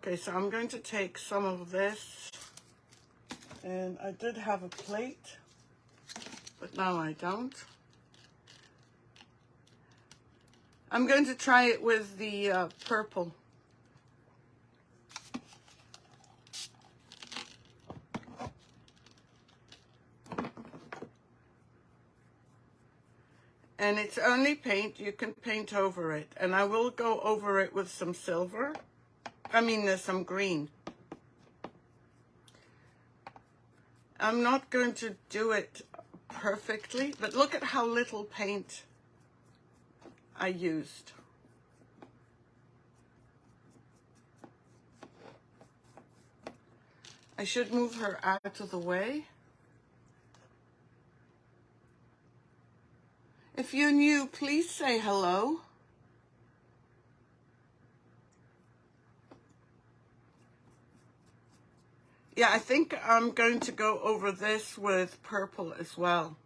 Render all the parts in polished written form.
Okay, so I'm going to take some of this, and I did have a plate, but now I don't. I'm going to try it with the purple. And it's only paint, you can paint over it. And I will go over it with some silver. I mean, there's some green. I'm not going to do it perfectly, but look at how little paint I used. I should move her out of the way. If you're new, please say hello. Yeah, I think I'm going to go over this with purple as well.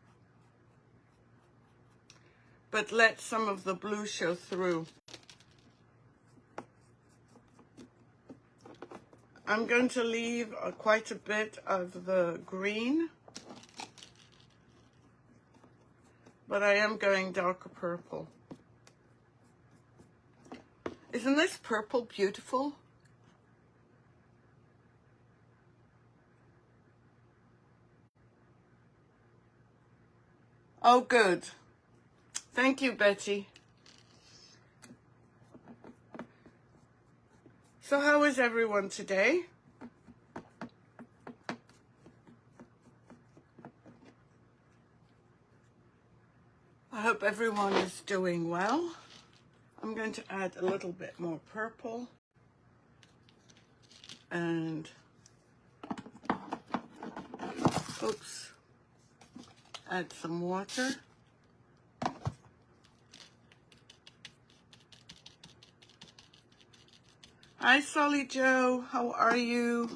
But let some of the blue show through. I'm going to leave quite a bit of the green. But I am going darker purple. Isn't this purple beautiful? Oh, good. Thank you, Betty. So how is everyone today? I hope everyone is doing well. I'm going to add a little bit more purple and oops, add some water. Hi, Solly Joe, how are you?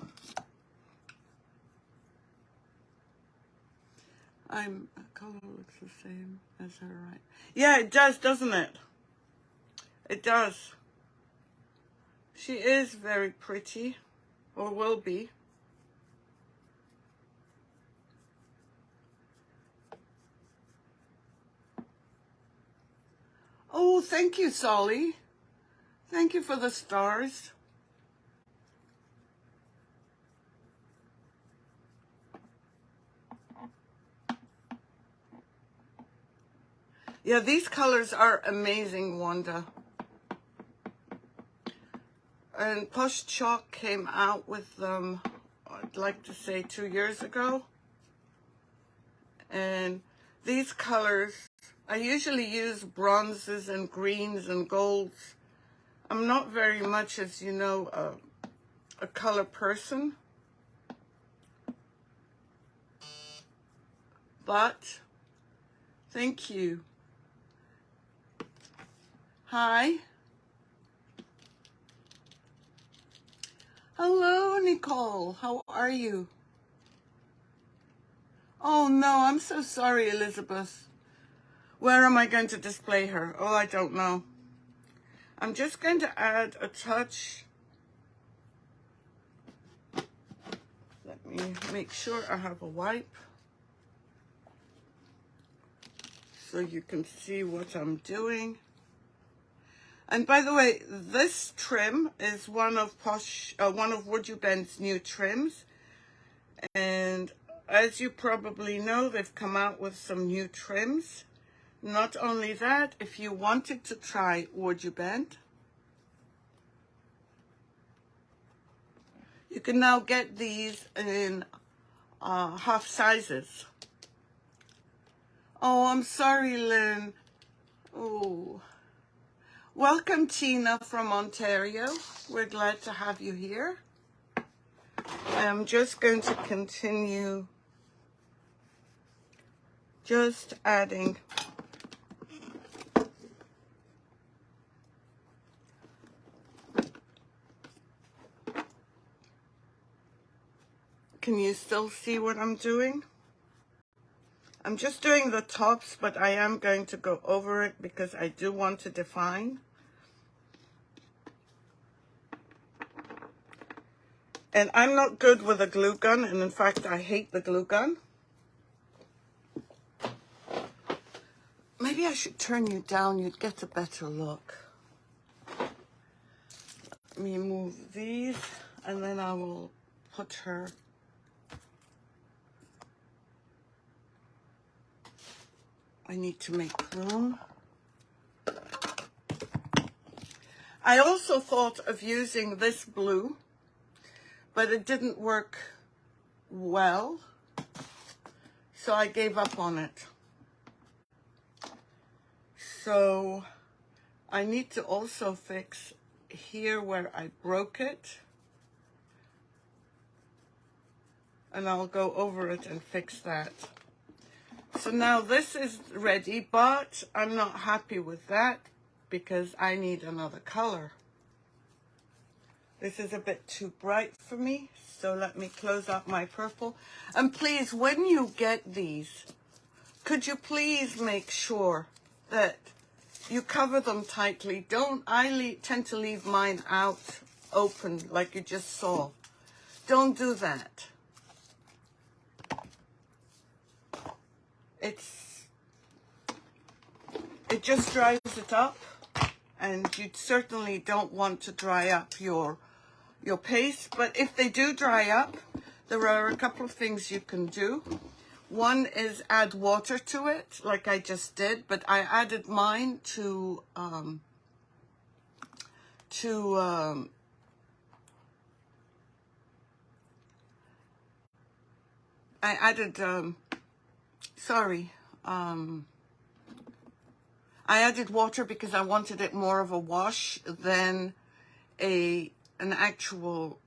Color looks the same as her, right? Yeah, it does, doesn't it? It does. She is very pretty, or will be. Oh, thank you, Solly. Thank you for the stars. Yeah, these colors are amazing, Wanda. And Posh Chalk came out with them, I'd like to say 2 years ago. And these colors, I usually use bronzes and greens and golds. I'm not very much, as you know, a color person. But, thank you. Hi. Hello, Nicole. How are you? Oh, no, I'm so sorry, Elizabeth. Where am I going to display her? Oh, I don't know. I'm just going to add a touch. Let me make sure I have a wipe so you can see what I'm doing. And by the way, this trim is one of WoodUBend's new trims. And as you probably know, they've come out with some new trims. Not only that, if you wanted to try WoodUBend, you can now get these in half sizes. Oh, I'm sorry, Lynn. Oh. Welcome, Tina from Ontario. We're glad to have you here. I'm just going to continue just adding Can you still see what I'm doing? I'm just doing the tops, but I am going to go over it because I do want to define. And I'm not good with a glue gun, and in fact, I hate the glue gun. Maybe I should turn you down, you'd get a better look. Let me move these, and then I will put her. I need to make room. I also thought of using this blue, but it didn't work well, so I gave up on it. So I need to also fix here where I broke it, and I'll go over it and fix that. So now this is ready, but I'm not happy with that because I need another color. This is a bit too bright for me, so let me close up my purple. And please, when you get these, could you please make sure that you cover them tightly? Tend to leave mine out open like you just saw. Don't do that. It just dries it up, and you certainly don't want to dry up your paste. But if they do dry up, there are a couple of things you can do. One is add water to it, like I just did, but I added mine to I added I added water because I wanted it more of a wash than an actual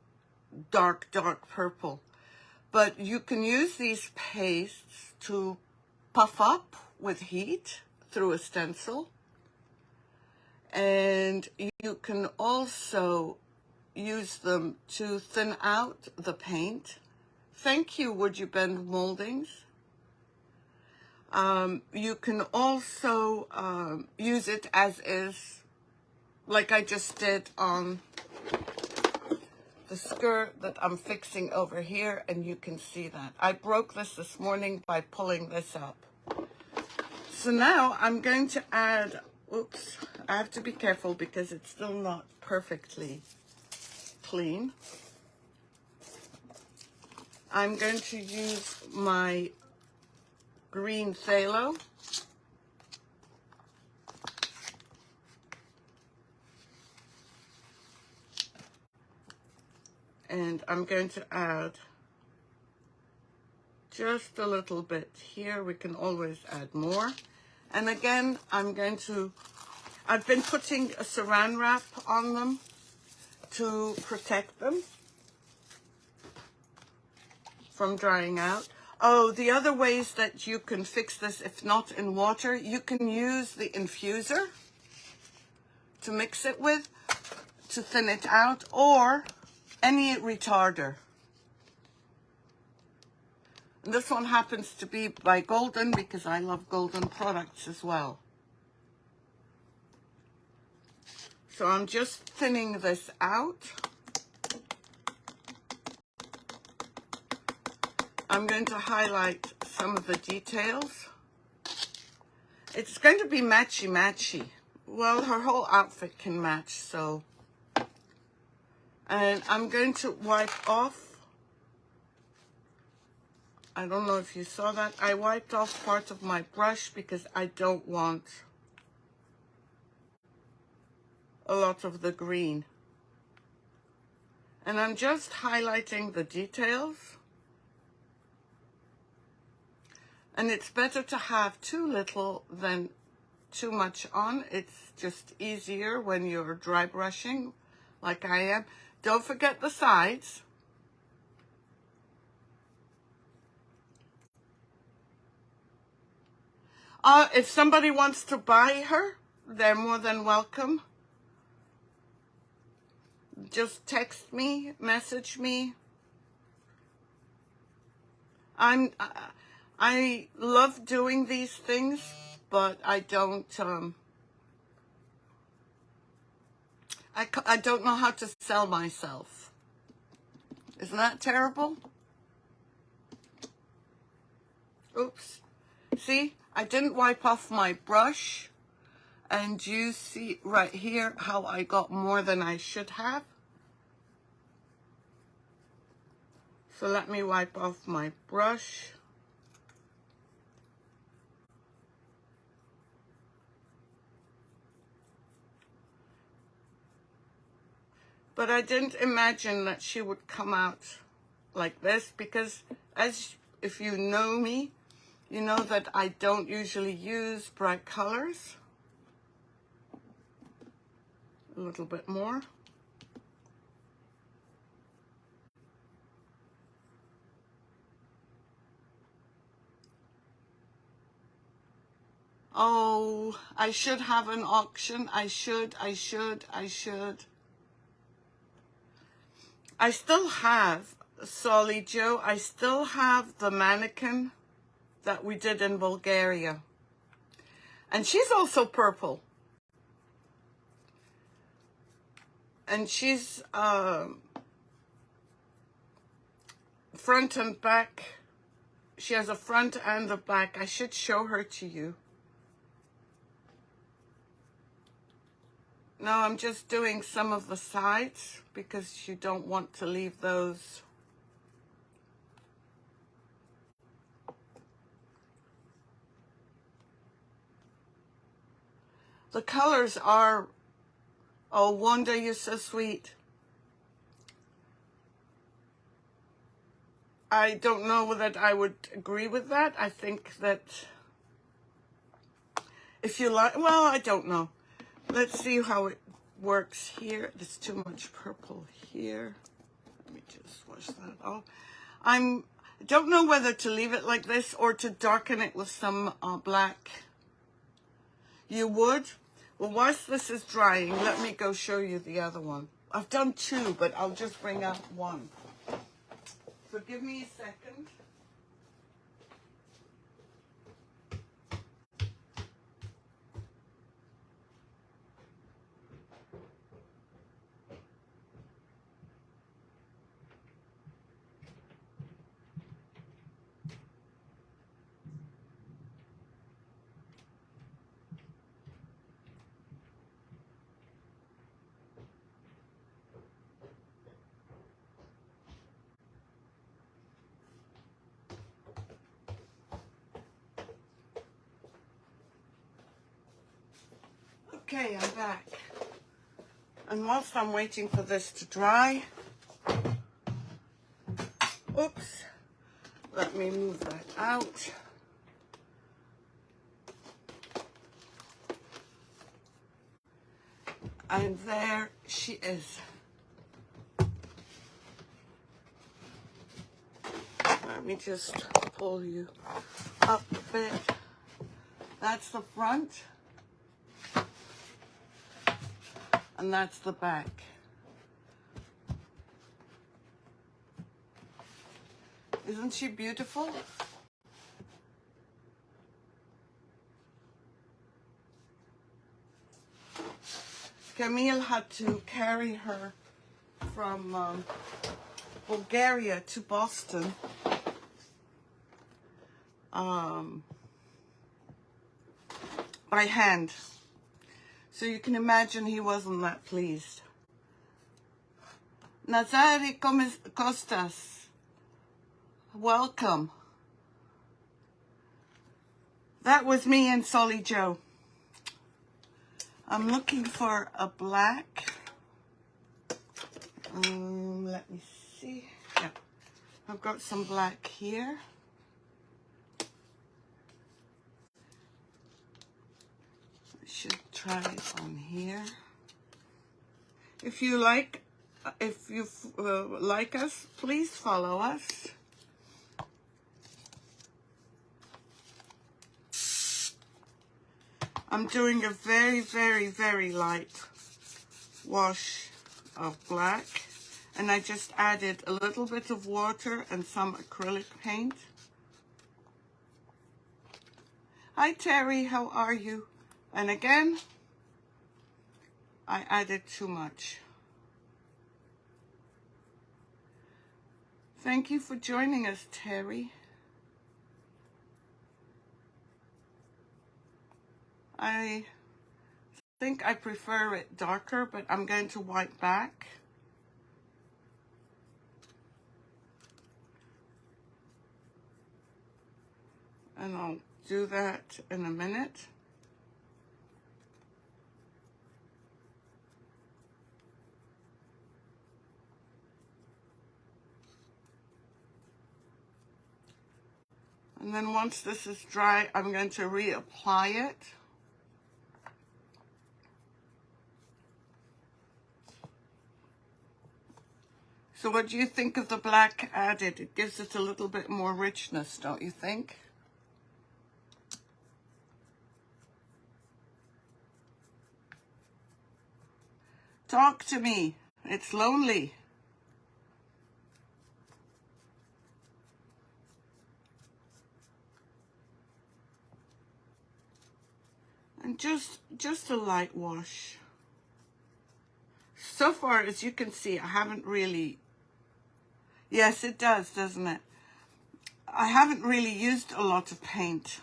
dark purple. But you can use these pastes to puff up with heat through a stencil. And you can also use them to thin out the paint. Thank you, WoodUBend Moldings. You can also use it as is, like I just did on the skirt that I'm fixing over here, and you can see that. I broke this morning by pulling this up. So now I'm going to add, oops, I have to be careful because it's still not perfectly clean. I'm going to use my green phthalo. And I'm going to add just a little bit here. We can always add more. And again, I've been putting a saran wrap on them to protect them from drying out. Oh, the other ways that you can fix this, if not in water, you can use the infuser to mix it with, to thin it out, or any retarder. And this one happens to be by Golden because I love Golden products as well. So I'm just thinning this out. I'm going to highlight some of the details. It's going to be matchy-matchy. Well, her whole outfit can match, so. And I'm going to wipe off. I don't know if you saw that. I wiped off part of my brush because I don't want a lot of the green. And I'm just highlighting the details. And it's better to have too little than too much on. It's just easier when you're dry brushing like I am. Don't forget the sides. If somebody wants to buy her, they're more than welcome. Just text me, message me. I love doing these things, but I don't I don't know how to sell myself. Isn't that terrible? Oops. See, I didn't wipe off my brush. And you see right here how I got more than I should have. So let me wipe off my brush. But I didn't imagine that she would come out like this, because if you know me, you know that I don't usually use bright colors. A little bit more. Oh, I should have an auction. I should. I still have, Solly Joe, I still have the Mannequin that we did in Bulgaria. And she's also purple. And she's front and back. She has a front and a back. I should show her to you. No, I'm just doing some of the sides because you don't want to leave those. The colors are, oh, Wanda, you're so sweet. I don't know that I would agree with that. I think that if you like, well, I don't know. Let's see how it works here. There's too much purple here. Let me just wash that off. I don't know whether to leave it like this or to darken it with some black. You would? Well, whilst this is drying, let me go show you the other one. I've done two, but I'll just bring out one. So give me a second. Okay, I'm back. And whilst I'm waiting for this to dry, oops, let me move that out. And there she is. Let me just pull you up a bit. That's the front. And that's the back. Isn't she beautiful? Camille had to carry her from Bulgaria to Boston. By hand. So you can imagine he wasn't that pleased. Nazari Costas, welcome. That was me and Solly Joe. I'm looking for a black. Let me see. Yeah, I've got some black here. Should try it on here. If you like us, please follow us. I'm doing a very, very, very light wash of black, and I just added a little bit of water and some acrylic paint. Hi Terry, how are you? And again, I added too much. Thank you for joining us, Terry. I think I prefer it darker, but I'm going to white back. And I'll do that in a minute. And then once this is dry, I'm going to reapply it. So what do you think of the black added? It gives it a little bit more richness, don't you think? Talk to me. It's lonely. And just a light wash. So far, as you can see, I haven't really... Yes, it does, doesn't it? I haven't really used a lot of paint.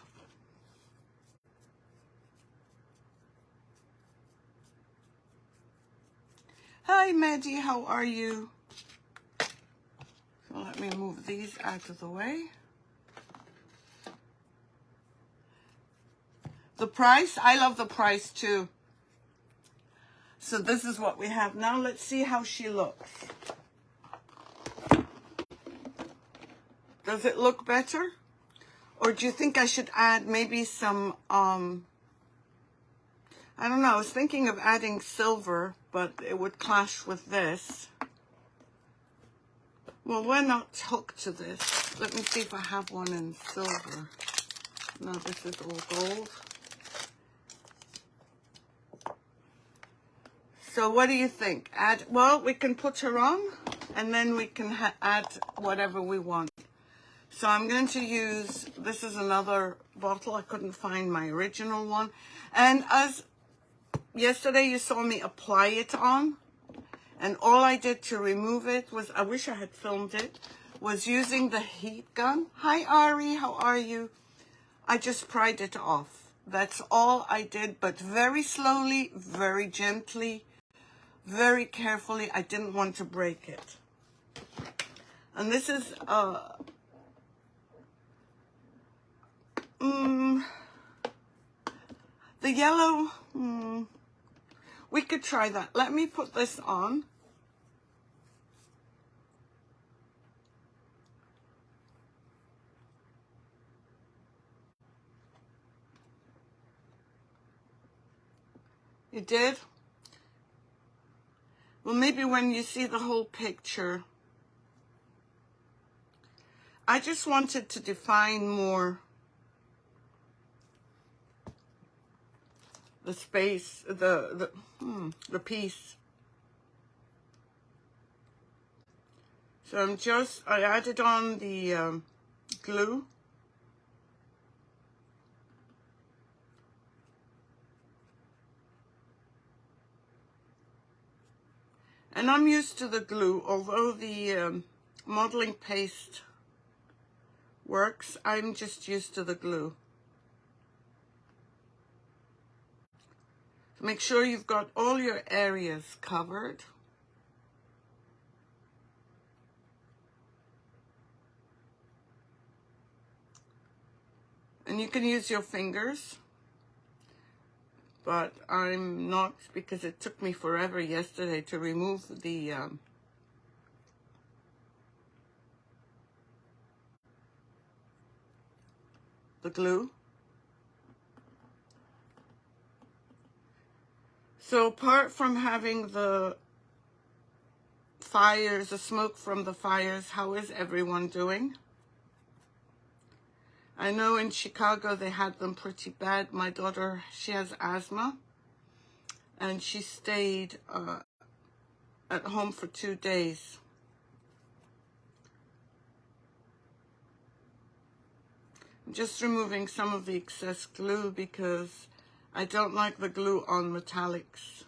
Hi, Maddie, how are you? So let me move these out of the way. The price? I love the price too. So this is what we have now. Let's see how she looks. Does it look better? Or do you think I should add maybe some, I don't know, I was thinking of adding silver, but it would clash with this. Well, why not hook to this? Let me see if I have one in silver. No, this is all gold. So what do you think? Add, well, we can put her on, and then we can add whatever we want. So I'm going to use, this is another bottle. I couldn't find my original one. And as yesterday you saw me apply it on, and all I did to remove it was, I wish I had filmed it, was using the heat gun. Hi Ari, how are you? I just pried it off. That's all I did, but very slowly, very gently, very carefully. I didn't want to break it. And this is the yellow, we could try that. Let me put this on. You did? Well, maybe when you see the whole picture. I just wanted to define more the space, the piece. So I added on the glue. And I'm used to the glue, although the modeling paste works, I'm just used to the glue. Make sure you've got all your areas covered. And you can use your fingers, but I'm not, because it took me forever yesterday to remove the glue. So apart from having the fires, the smoke from the fires, how is everyone doing? I know in Chicago they had them pretty bad. My daughter, she has asthma, and she stayed at home for 2 days. I'm just removing some of the excess glue because I don't like the glue on metallics.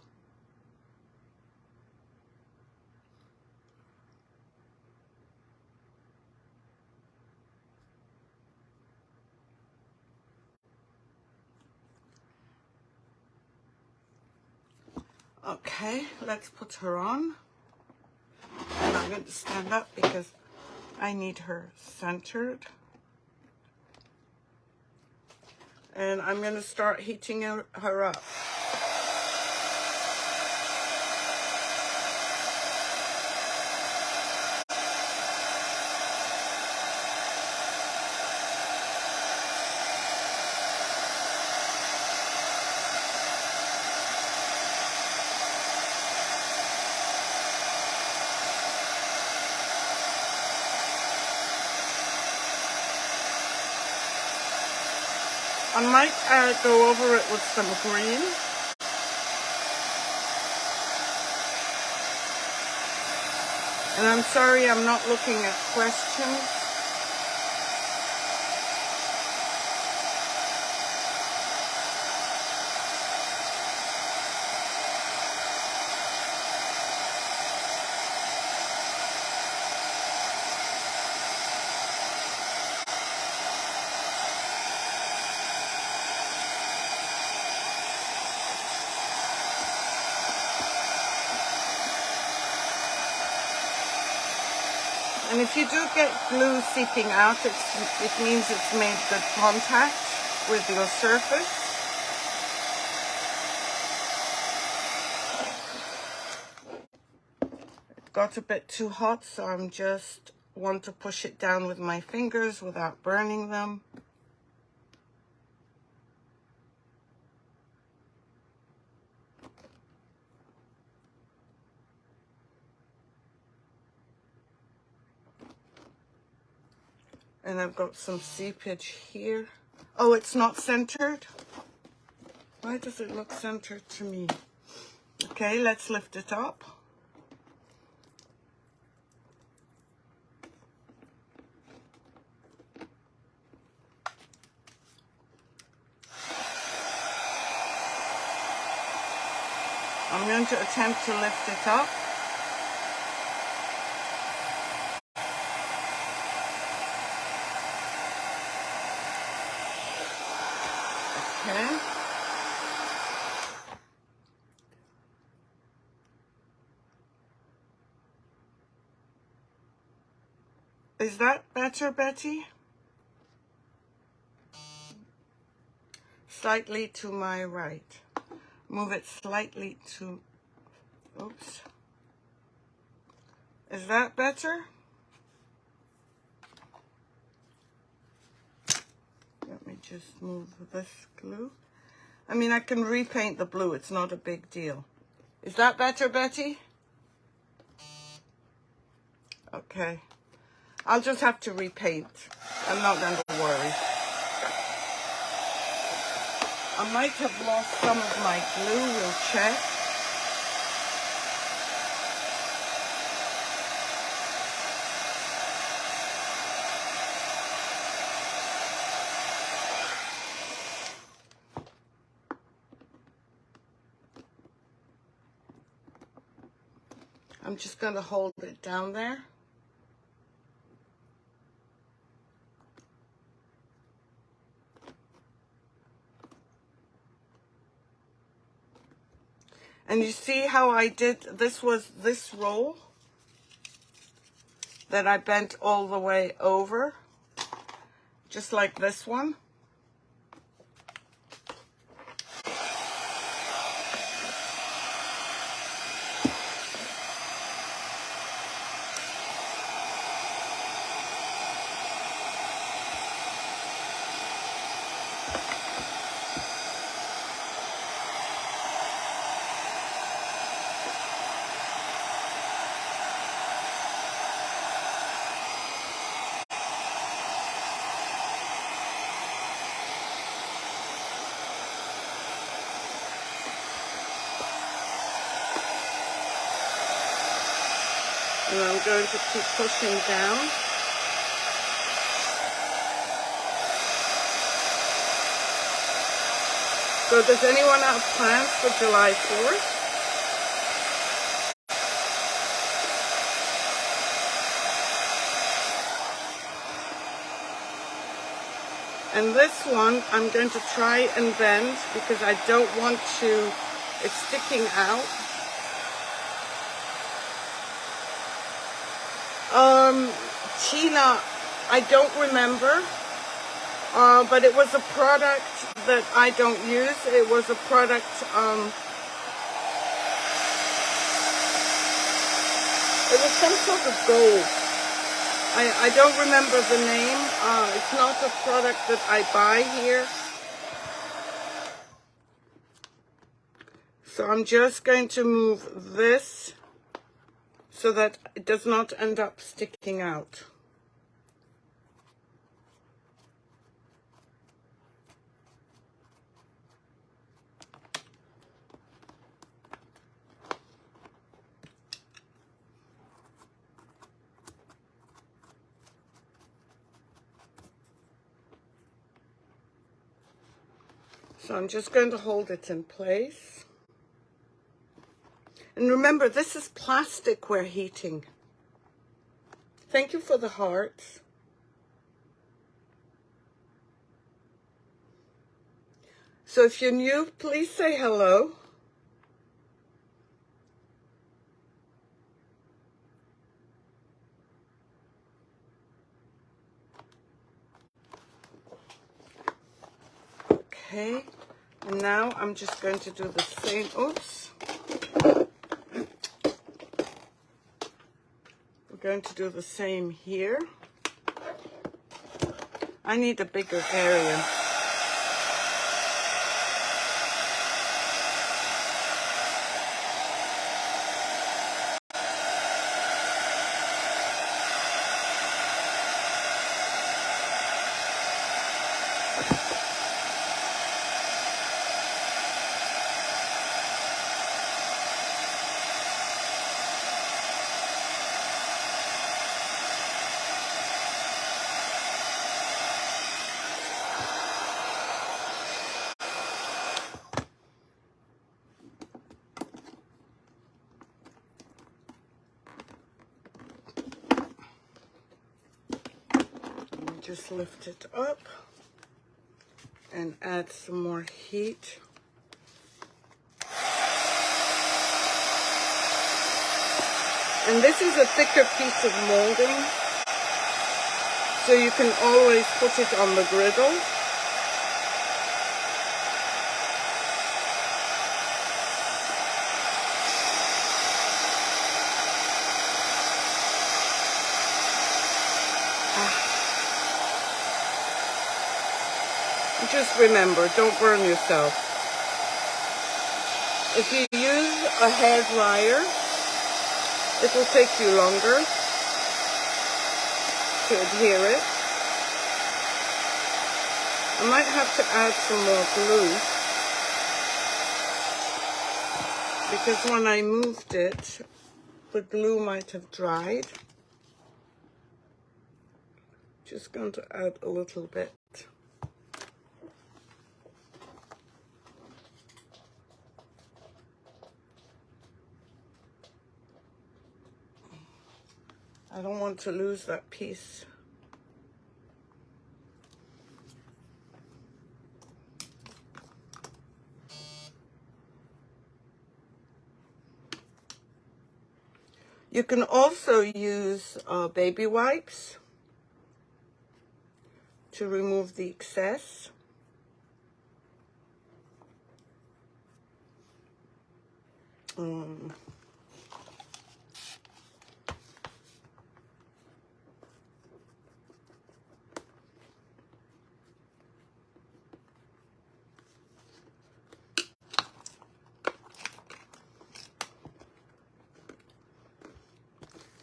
Okay, let's put her on. And I'm going to stand up because I need her centered. And I'm going to start heating her up. I might go over it with some green. And I'm sorry I'm not looking at questions. And if you do get glue seeping out, it means it's made good contact with your surface. It got a bit too hot, so I'm just want to push it down with my fingers without burning them. And I've got some seepage here. Oh, it's not centered? Why does it look centered to me? Okay, let's lift it up. I'm going to attempt to lift it up. Okay. Is that better, Betty? Slightly to my right. Move it slightly to, oops. Is that better? Let me just move this glue. I mean, I can repaint the blue. It's not a big deal. Is that better, Betty? Okay. I'll just have to repaint. I'm not going to worry. I might have lost some of my glue. We'll check. I'm just going to hold it down there. And you see how I did, this was this roll that I bent all the way over, just like this one. And I'm going to keep pushing down. So does anyone have plans for July 4th? And this one I'm going to try and bend because I don't want to, it's sticking out. Tina, I don't remember, but it was a product that I don't use. It was a product, it was some sort of gold. I don't remember the name. It's not a product that I buy here. So I'm just going to move this so that it does not end up sticking out. So I'm just going to hold it in place. And remember, this is plastic we're heating. Thank you for the hearts. So if you're new, please say hello. Okay, and now I'm just going to do the same, oops. We're going to do the same here. I need a bigger area. Just lift it up and add some more heat. And this is a thicker piece of molding, so you can always put it on the griddle. Just remember, don't burn yourself. If you use a hair dryer, it will take you longer to adhere it. I might have to add some more glue because when I moved it, the glue might have dried. Just going to add a little bit. I don't want to lose that piece. You can also use baby wipes to remove the excess.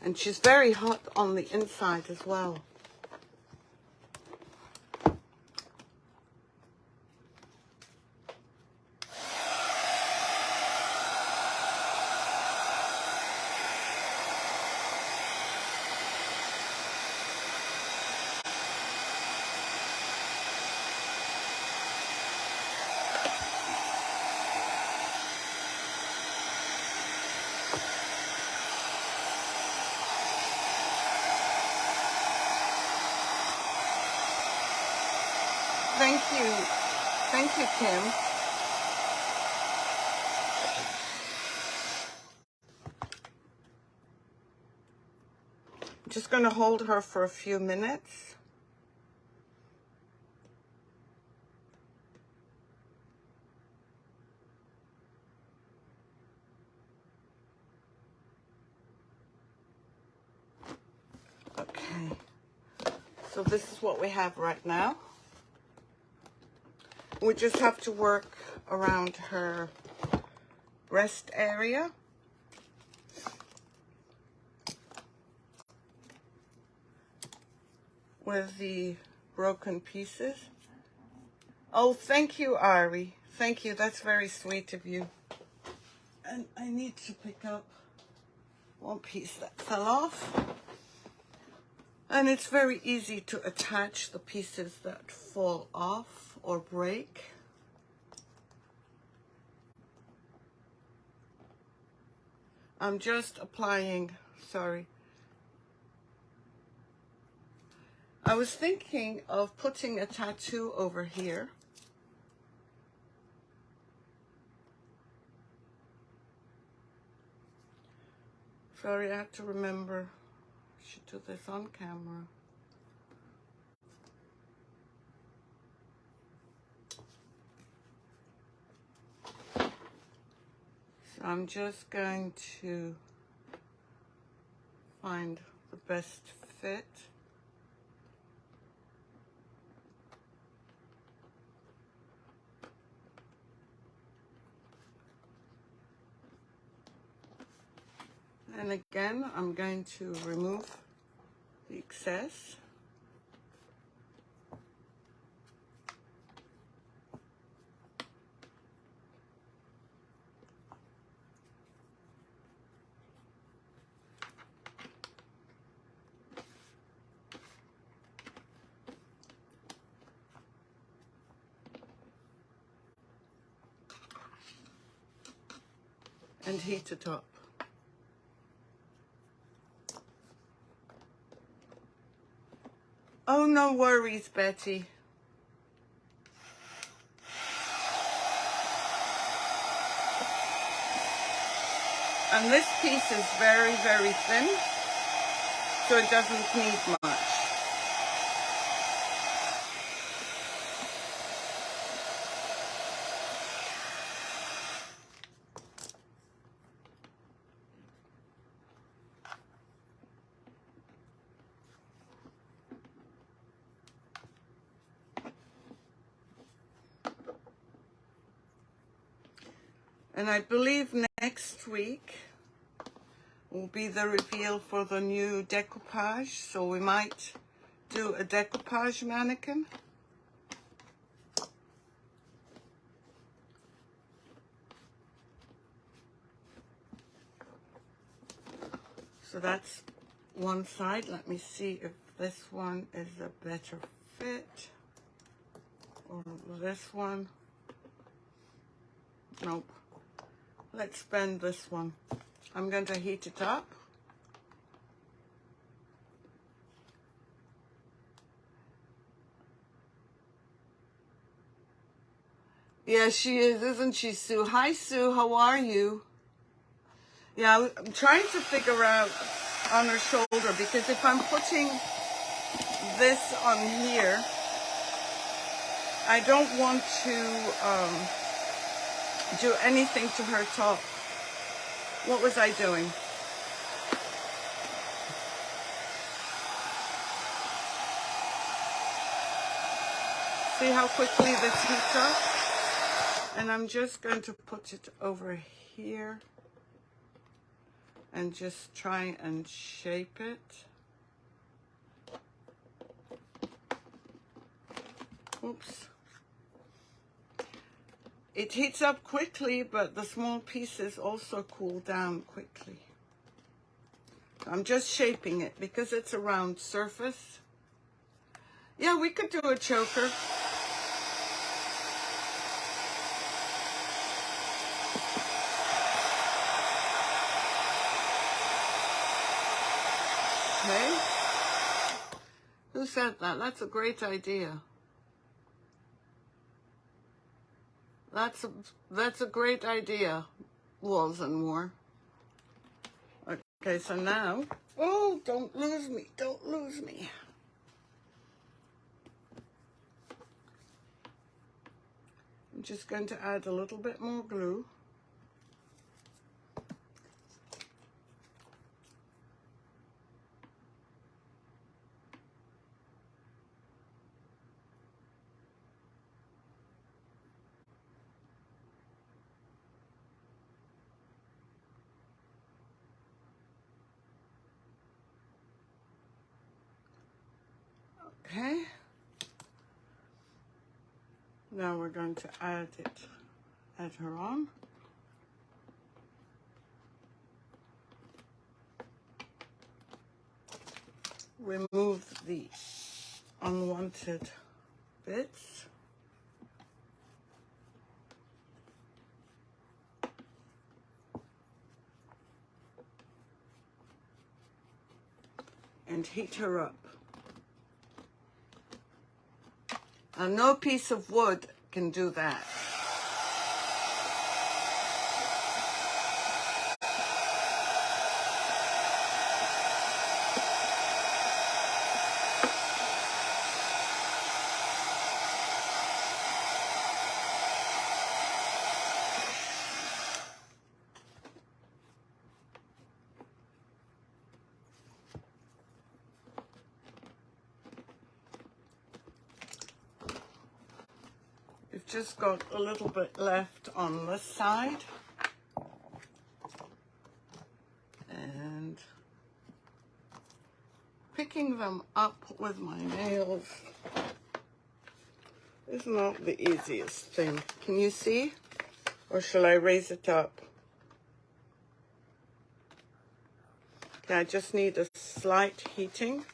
And she's very hot on the inside as well. Thank you, Kim. just going to hold her for a few minutes. Okay, so this is what we have right now. We just have to work around her breast area. With the broken pieces. Oh, thank you, Ari. Thank you. That's very sweet of you. And I need to pick up one piece that fell off. And it's very easy to attach the pieces that fall off or break. I'm just applying, sorry. I was thinking of putting a tattoo over here. Sorry, I have to remember. I should do this on camera. So I'm just going to find the best fit. And again, I'm going to remove the excess. And heat it up. Oh, no worries, Betty. And this piece is very, very thin, so it doesn't need much. And I believe next week will be the reveal for the new decoupage. So we might do a decoupage mannequin. So that's one side. Let me see if this one is a better fit. Or this one. Nope. Let's bend this one. I'm going to heat it up. Yeah, she is, isn't she, Sue? Hi, Sue. How are you? Yeah, I'm trying to figure out on her shoulder, because if I'm putting this on here, I don't want to do anything to her top. What was I doing? See how quickly this heats up? And I'm just going to put it over here and just try and shape it. Oops. It heats up quickly, but the small pieces also cool down quickly. I'm just shaping it because it's a round surface. Yeah, we could do a choker. Okay. Who said that? That's a great idea. That's a great idea, Walls and More. Okay, so now, oh, don't lose me, don't lose me. I'm just going to add a little bit more glue. Okay. Now we're going to add her on. Remove the unwanted bits. And heat her up. Now, no piece of wood can do that. We've just got a little bit left on this side. And picking them up with my nails is not the easiest thing. Can you see? Or shall I raise it up? Okay, I just need a slight heating.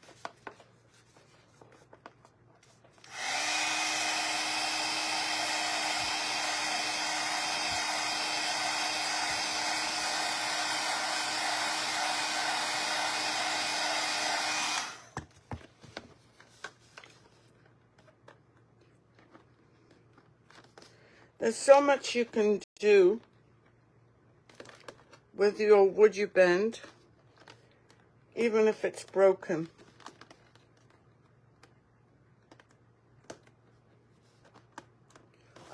There's so much you can do with your WoodUBend, even if it's broken.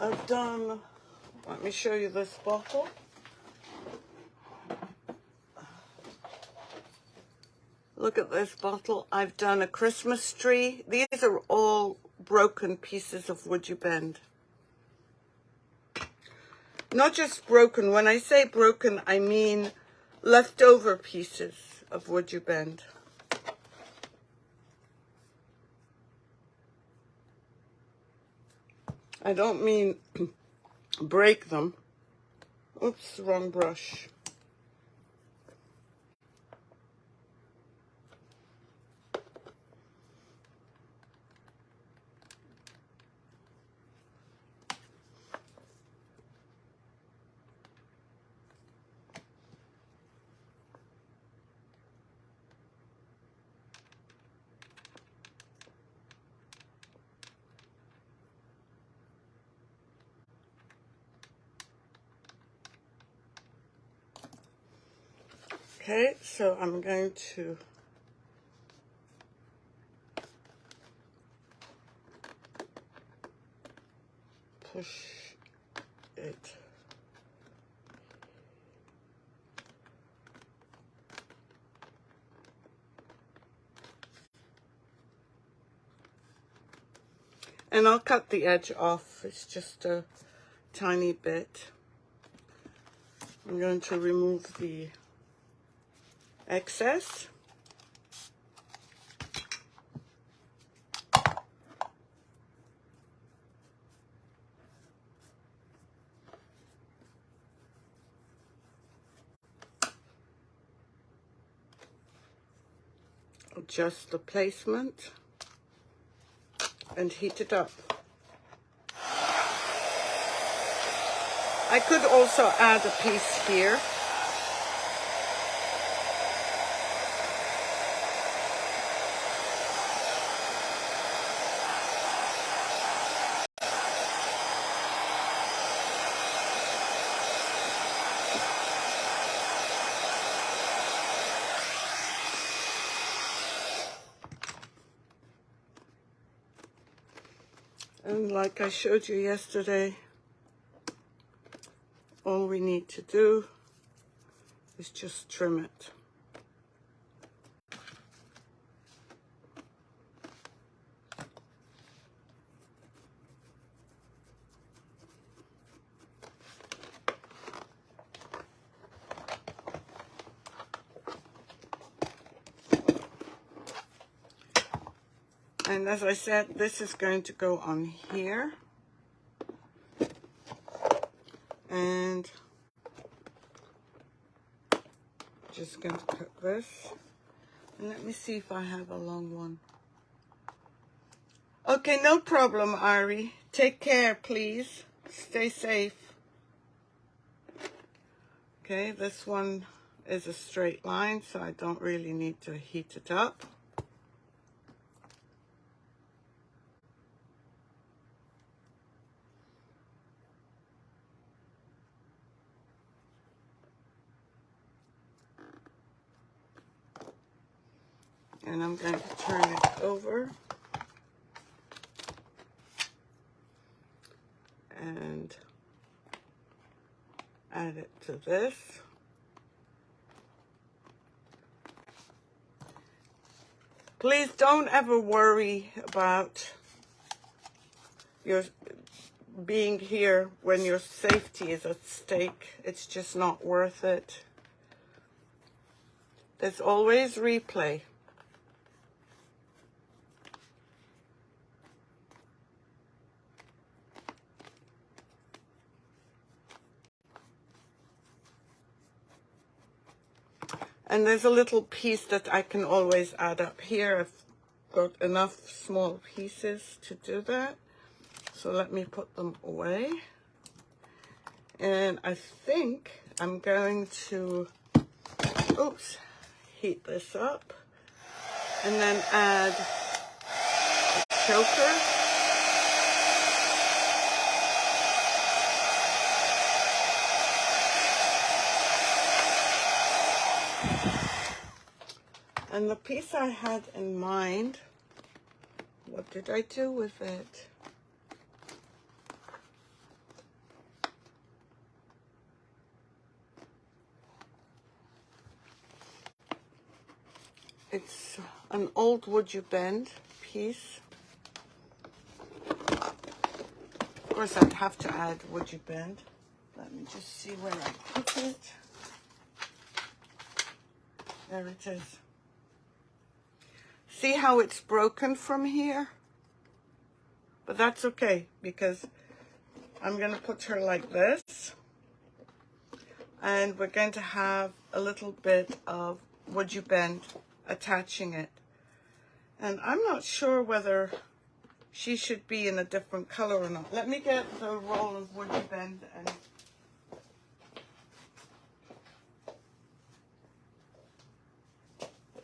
I've done, let me show you this bottle. Look at this bottle. I've done a Christmas tree. These are all broken pieces of WoodUBend. Not just broken. When I say broken, I mean leftover pieces of WoodUBend. I don't mean break them. Oops, wrong brush. Okay, so I'm going to push it. And I'll cut the edge off. It's just a tiny bit. I'm going to remove the excess. Adjust the placement and heat it up. I could also add a piece here. And like I showed you yesterday, all we need to do is just trim it. And as I said, this is going to go on here. And just going to cut this. And let me see if I have a long one. Okay, no problem, Ari. Take care, please. Stay safe. Okay, this one is a straight line, so I don't really need to heat it up. And I'm going to turn it over and add it to this. Please don't ever worry about your being here when your safety is at stake. It's just not worth it. There's always replay. And there's a little piece that I can always add up here. I've got enough small pieces to do that. So let me put them away. And I think I'm going to, heat this up. And then add a choker. And the piece I had in mind, what did I do with it? It's an old WoodUBend piece. Of course, I'd have to add WoodUBend. Let me just see where I put it. There it is. See how it's broken from here? But that's okay, because I'm going to put her like this. And we're going to have a little bit of WoodUBend attaching it. And I'm not sure whether she should be in a different color or not. Let me get the roll of WoodUBend and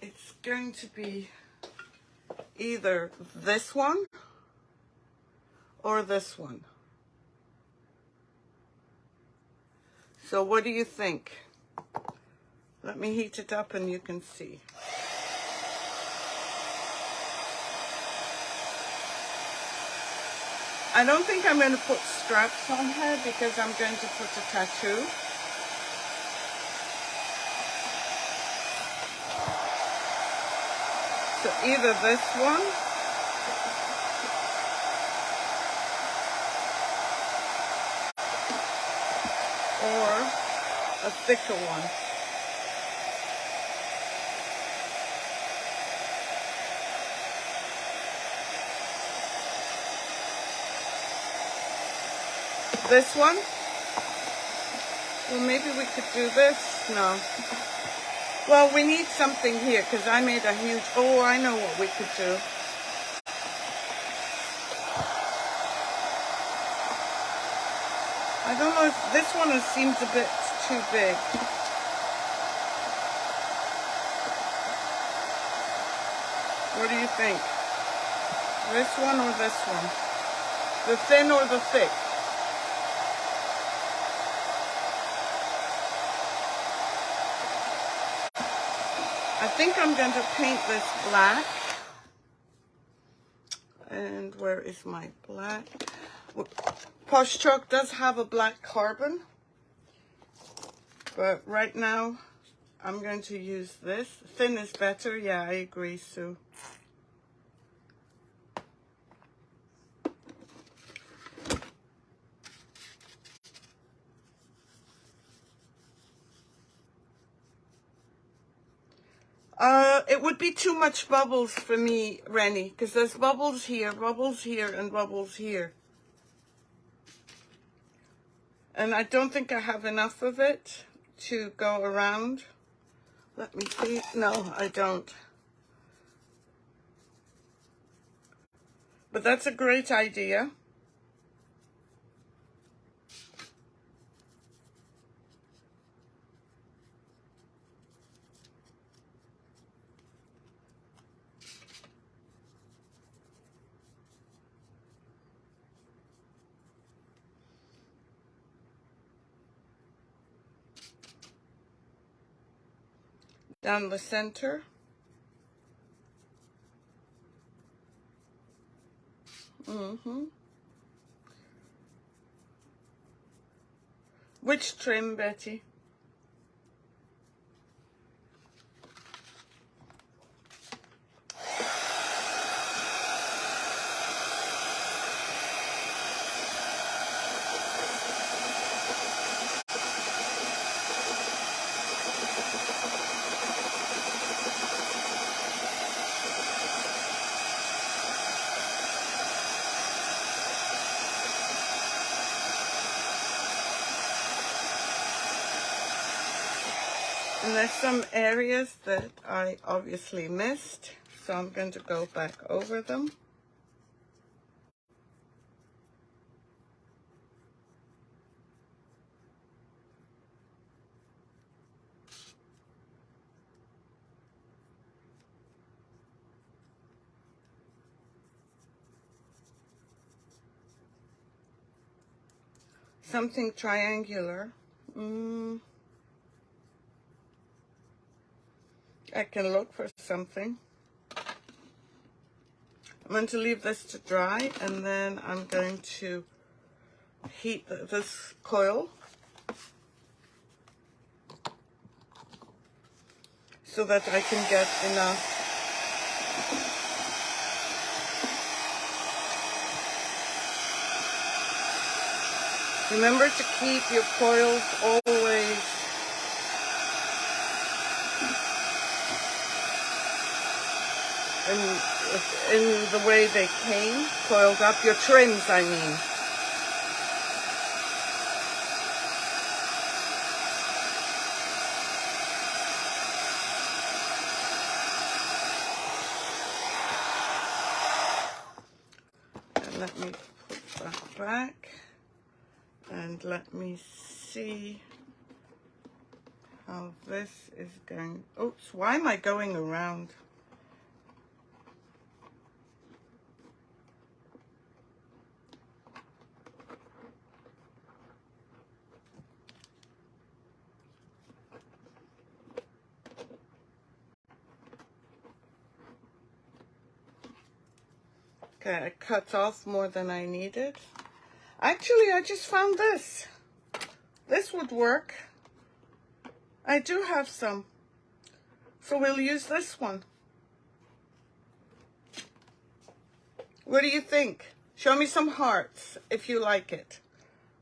it's going to be either this one or this one. So what do you think? Let me heat it up and you can see. I don't think I'm going to put straps on her because I'm going to put a tattoo. So either this one or a thicker one. This one? Well, maybe we could do this. No. Well, we need something here because I made a huge... Oh, I know what we could do. I don't know if this one seems a bit too big. What do you think? This one or this one? The thin or the thick? I think I'm going to paint this black. And where is my black? Posh Chalk does have a black carbon, but right now I'm going to use this. Thin is better. Yeah, I agree, Sue. It would be too much bubbles for me, Rennie, because there's bubbles here, and bubbles here. And I don't think I have enough of it to go around. Let me see. No, I don't. But that's a great idea. Down the center. Which trim, Betty? And there's some areas that I obviously missed, so I'm going to go back over them. Something triangular. I can look for something. I'm going to leave this to dry, and then I'm going to heat this coil so that I can get enough. Remember to keep your coils always in the way they came, coiled up, your trims, I mean. And let me put that back, and let me see how this is going. Oops, why am I going around? Okay, I cut off more than I needed. Actually, I just found this. This would work. I do have some. So we'll use this one. What do you think? Show me some hearts if you like it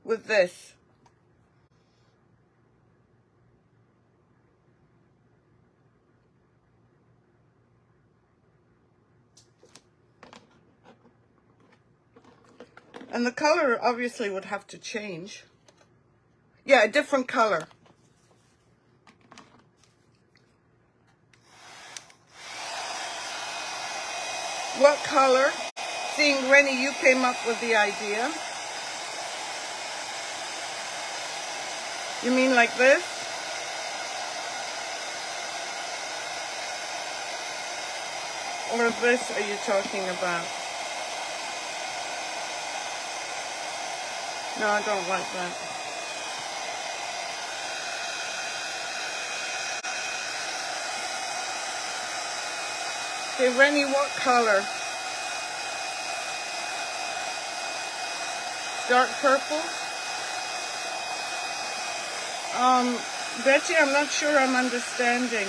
with this. And the color obviously would have to change. Yeah, a different color. What color? Seeing Rennie, you came up with the idea. You mean like this? Or this are you talking about? No, I don't like that. Okay, Rennie, what color? Dark purple. Betty, I'm not sure I'm understanding.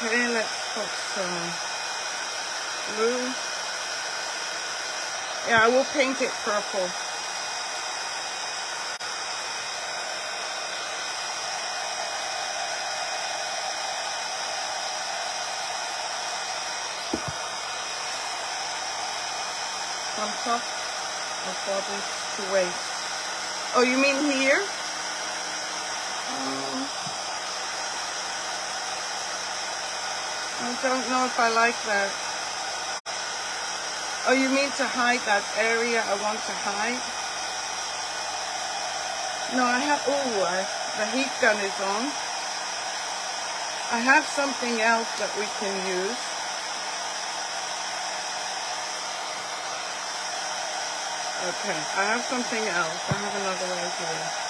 Okay, let's put some blue. Yeah, I will paint it purple. On top of bodies to waist. Oh, you mean here? I don't know if I like that. Oh, you mean to hide that area I want to hide? No, I have, the heat gun is on. I have something else that we can use. Okay, I have something else. I have another idea.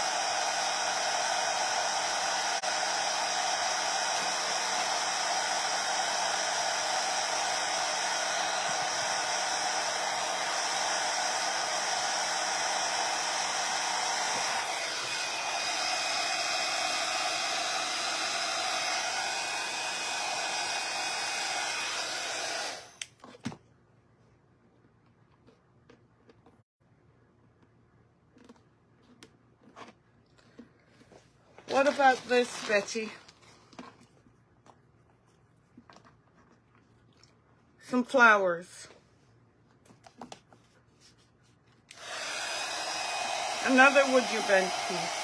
What about this, Betty? Some flowers. Another WoodUBend piece.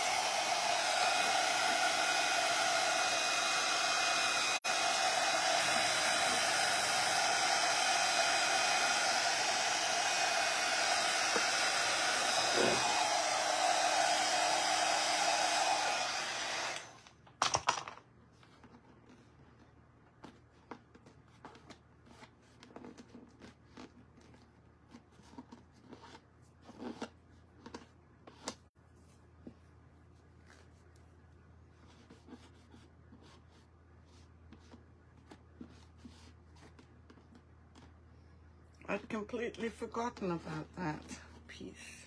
I'd completely forgotten about that piece.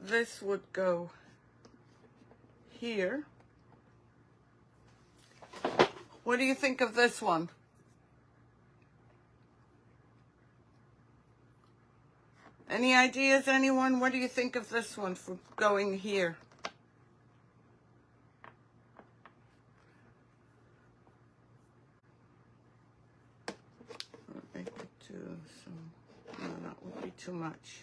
This would go here. What do you think of this one? Any ideas, anyone? What do you think of this one for going here? I could do some, no, that would be too much.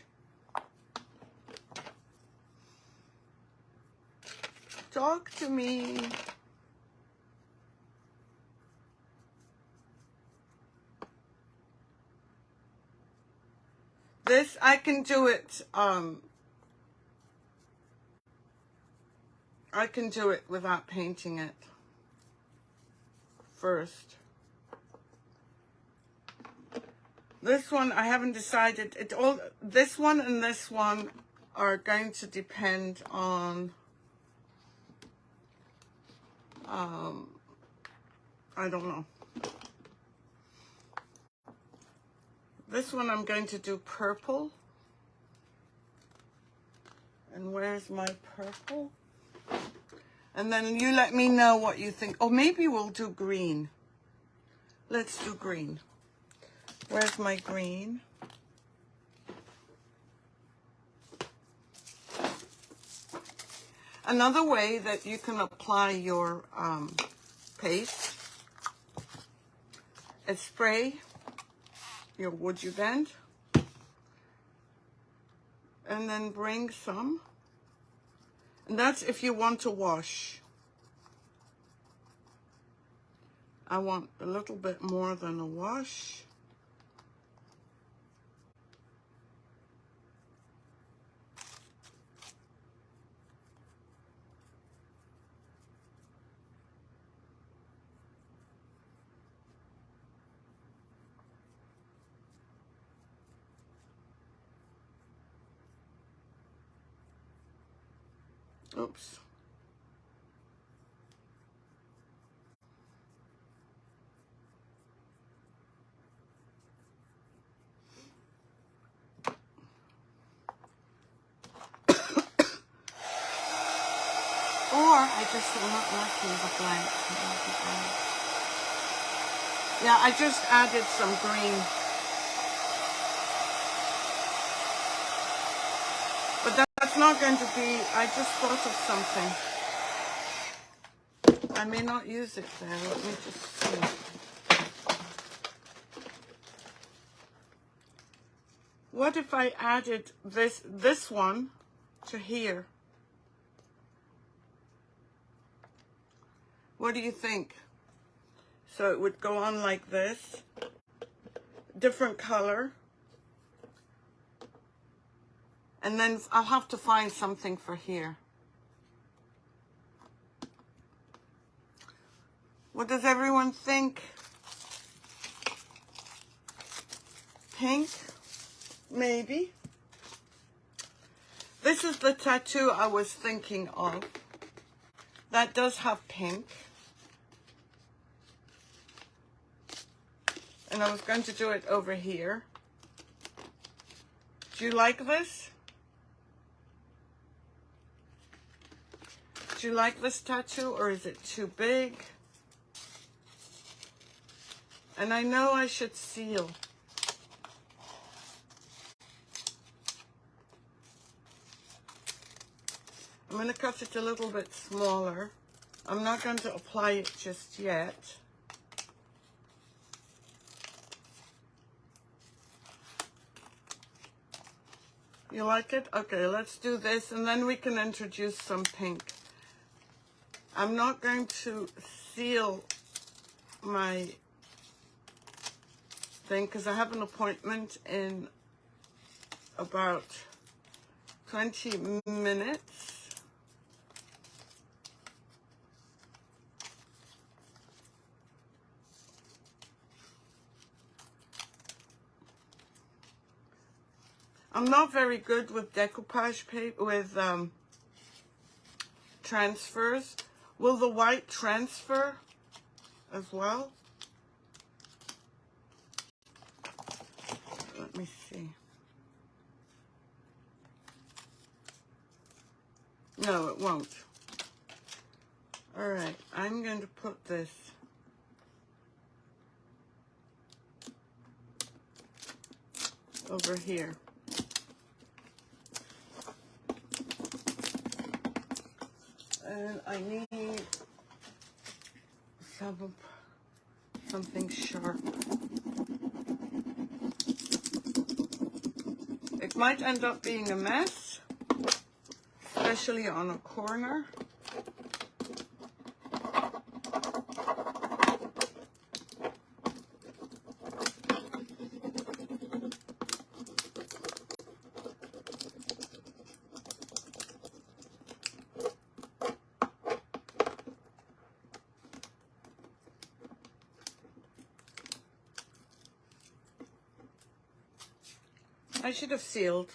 Talk to me. This, I can do it, I can do it without painting it first. This one, I haven't decided. This one and this one are going to depend on, I don't know. This one I'm going to do purple. And where's my purple? And then you let me know what you think. Or maybe we'll do green. Let's do green. Where's my green? Another way that you can apply your paste is spray your WoodUBend and then bring some. And that's if you want to wash. I want a little bit more than a wash. Oops. Or I just will not liking the blank. Yeah, I just added some green. But that's not going to be, I just thought of something. I may not use it there. Let me just see. What if I added this one to here? What do you think? So it would go on like this, different color. And then I'll have to find something for here. What does everyone think? Pink? Maybe. This is the tattoo I was thinking of. That does have pink. And I was going to do it over here. Do you like this? Do you like this tattoo, or is it too big? And I know I should seal. I'm going to cut it a little bit smaller. I'm not going to apply it just yet. You like it? Okay, let's do this, and then we can introduce some pink. I'm not going to seal my thing because I have an appointment in about 20 minutes. I'm not very good with decoupage paper, with transfers. Will the white transfer as well? Let me see. No, it won't. All right, I'm going to put this over here. And I need something sharp. It might end up being a mess, especially on a corner. I should have sealed.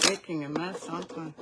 Making a mess, aren't I?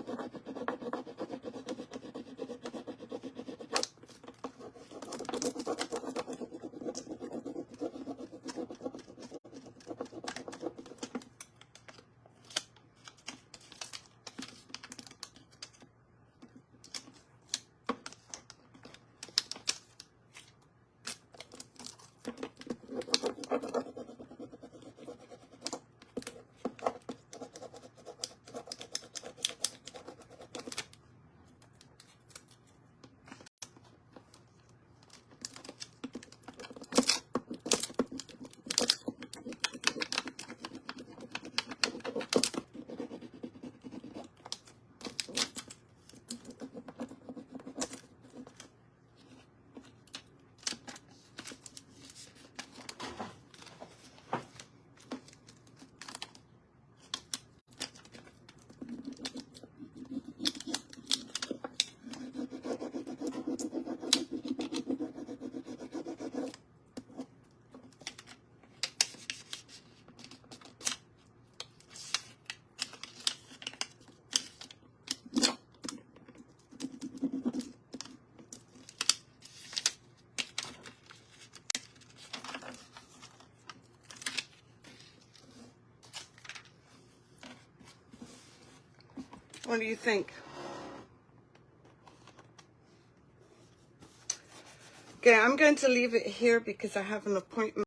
What do you think? Okay, I'm going to leave it here because I have an appointment.